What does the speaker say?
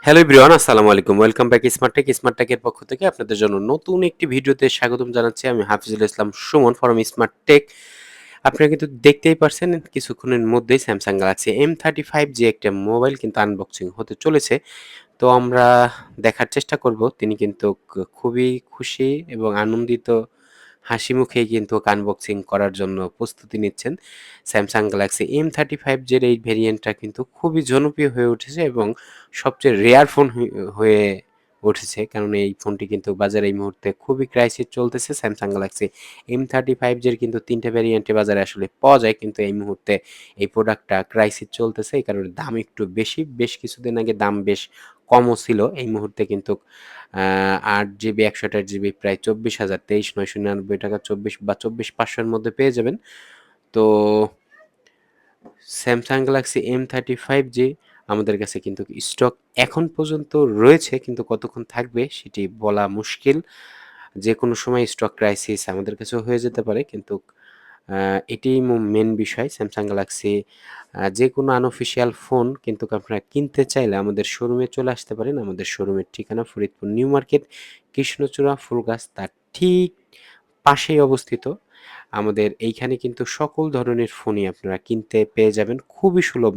Hello everyone, আসসালামু আলাইকুম। Welcome back smart টেকের পক্ষ থেকে আপনাদের জন্য নতুন একটি ভিডিওতে স্বাগতম জানাচ্ছি। আমি হাফিজুল ইসলাম সুমন ফ্রম স্মার্ট টেক। আপনারা কিন্তু দেখতেই পারছেন কিছুক্ষণের মধ্যেই স্যামসাং গ্যালাক্সি M35 যে একটা মোবাইল কিন্তু আনবক্সিং হতে চলেছে। তো আমরা দেখার চেষ্টা করব। তিনি কিন্তু খুবই খুশি এবং আনন্দিত হাসিমুখেই কিন্তু আনবক্সিং করার জন্য প্রস্তুতি নিচ্ছেন। স্যামসাং গ্যালাক্সি M35 এর এই ভেরিয়েন্টটা কিন্তু খুবই জনপ্রিয় হয়ে উঠেছে এবং সবচেয়ে রেয়ার ফোন হয়ে উঠেছে। কারণ এই ফোনটি কিন্তু বাজারে এই মুহূর্তে খুবই ক্রাইসিস চলতেছে। স্যামসাং গ্যালাক্সি M35 এর কিন্তু ৩ টা ভেরিয়েন্টে বাজারে আসলে পাওয়া যায়। কিন্তু এই মুহূর্তে এই প্রোডাক্টটা ক্রাইসিস চলতেছে। এই কারণে দাম একটু বেশি। বেশ কিছুদিন আগে দাম বেশ কমও ছিল। এই মুহূর্তে কিন্তু ৮ জিবি ১২৮ জিবি প্রায় ২৪,০০০ ২৩,৯৯৯ টাকা ২৪ বা ২৪,৫০০ এর মধ্যে পেয়ে যাবেন। তো স্যামসাং গ্যালাক্সি M35 আমাদের কাছে কিন্তু স্টক এখন পর্যন্ত রয়েছে, কিন্তু কতক্ষণ থাকবে সেটি বলা মুশকিল। যেকোনো সময় স্টক ক্রাইসিস আমাদের কাছেও হয়ে যেতে পারে। কিন্তু এটিই মেইন বিষয়। স্যামসাং গ্যালাক্সি যেকোনো আনঅফিসিয়াল ফোন কিন্তু আপনারা কিনতে চাইলে আমাদের শোরুমে চলে আসতে পারেন। আমাদের শোরুমের ঠিকানা ফরিদপুর নিউ মার্কেট, কৃষ্ণচূড়া ফুলগাছ তার ঠিক পাশেই অবস্থিত। আমাদের এইখানে কিন্তু সকল ধরনের ফোনই আপনারা কিনতে পেয়ে যাবেন খুবই সুলভ